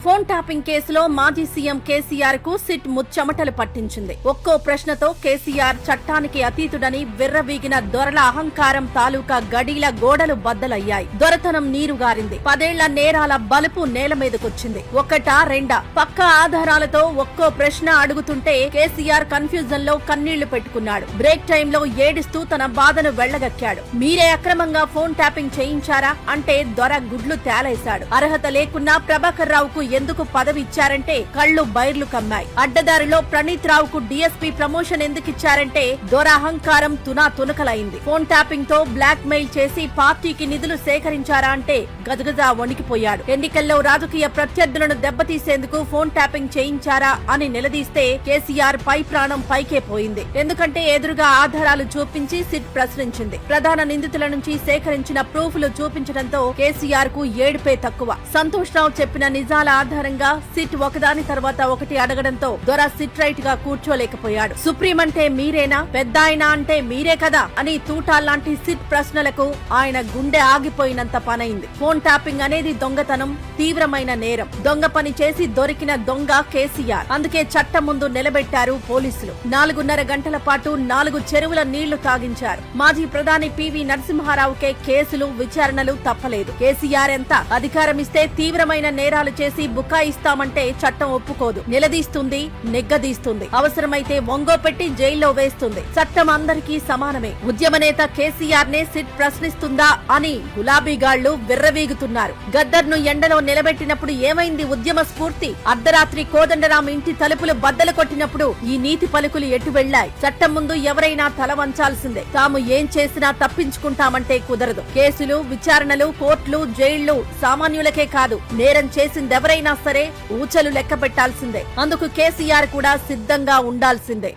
Phone tapping కేసులో మాజీ CM KCR కు సిట్ ముచ్చమటలు పట్టించింది. ఒక్కో ప్రశ్నతో కేసీఆర్ చట్టానికి అతీతుడని విర్రవీగిన దొరల అహంకారం తాలూకా గడీల గోడలు బద్దలయ్యాయి. దొరతనం నీరుగారింది. 10 ఏళ్ల నేరాల బలుపు నేల మీదకొచ్చింది. ఒకటా రెండా పక్క ఆధారాలతో ఒక్కో ప్రశ్న అడుగుతుంటే కేసీఆర్ కన్ఫ్యూజన్ లో కన్నీళ్లు పెట్టుకున్నాడు. బ్రేక్ టైంలో ఏడుస్తూ తన బాధను వెళ్లగక్కాడు. మీరే అక్రమంగా ఫోన్ ట్యాపింగ్ చేయించారా అంటే దొర గుడ్లు తేలేశాడు. అర్హత లేకున్నా ప్రభాకర్ రావుకు ఎందుకు పదవి ఇచ్చారంటే కళ్లు బైర్లు కమ్మాయి. అడ్డదారిలో ప్రణీత్ రావుకు డీఎస్పీ ప్రమోషన్ ఎందుకిచ్చారంటే దొర అహంకారం తునా తునకలైంది. ఫోన్ ట్యాపింగ్ తో బ్లాక్ మెయిల్ చేసి పార్టీకి నిధులు సేకరించారా అంటే గజగజా వణికిపోయాడు. ఎన్నికల్లో రాజకీయ ప్రత్యర్థులను దెబ్బతీసేందుకు ఫోన్ ట్యాపింగ్ చేయించారా అని నిలదీస్తే కేసీఆర్ పై ప్రాణం పైకే పోయింది. ఎందుకంటే ఎదురుగా ఆధారాలు చూపించి సిట్ ప్రశ్నించింది. ప్రధాన నిందితుల నుంచి సేకరించిన ప్రూఫ్లు చూపించడంతో కేసీఆర్ కు ఏడుపే తక్కువ. సంతోష్ రావు చెప్పిన నిజాల ఆధారంగా సిట్ ఒకదాని తర్వాత ఒకటి అడగడంతో దొర సిట్ రైట్ గా కూర్చోలేకపోయాడు. సుప్రీం అంటే మీరేనా, పెద్దాయన అంటే మీరే కదా అని తూటాల్లాంటి సిట్ ప్రశ్నలకు ఆయన గుండె ఆగిపోయినంత పనైంది. ఫోన్ ట్యాపింగ్ అనేది దొంగతనం, తీవ్రమైన నేరం. దొంగ పని చేసి దొరికిన దొంగ కేసీఆర్. అందుకే చట్టం ముందు నిలబెట్టారు పోలీసులు. 4.5 గంటల పాటు 4 చెరువుల నీళ్లు తాగించారు. మాజీ ప్రధాని పివి నరసింహారావుకే కేసులు, విచారణలు తప్పలేదు. కేసీఆర్ ఎంత అధికారమిస్తే తీవ్రమైన నేరాలు చేసి బుకాయిస్తామంటే చట్టం ఒప్పుకోదు. నిలదీస్తుంది, నెగ్గదీస్తుంది. అవసరమైతే వంగోపెట్టి జైల్లో వేస్తుంది. చట్టం అందరికీ సమానమే. ఉద్యమ నేత కేసీఆర్ నే సిట్ ప్రశ్నిస్తుందా అని గులాబీగాళ్లు విర్రవీగుతున్నారు. గద్దర్ను ఎండలో నిలబెట్టినప్పుడు ఏమైంది ఉద్యమ స్ఫూర్తి? అర్ధరాత్రి కోదండరాం ఇంటి తలుపులు బద్దలు కొట్టినప్పుడు ఈ నీతి పలుకులు ఎటు వెళ్లాయి? చట్టం ముందు ఎవరైనా తల వంచాల్సిందే. తాము ఏం చేసినా తప్పించుకుంటామంటే కుదరదు. కేసులు, విచారణలు, కోర్టులు, జైళ్లు సామాన్యులకే కాదు, నేరం చేసిందెవరైనా సరే ఊచలు లెక్క పెట్టాల్సిందే. అందుకు కేసీఆర్ కూడా సిద్ధంగా ఉండాల్సిందే.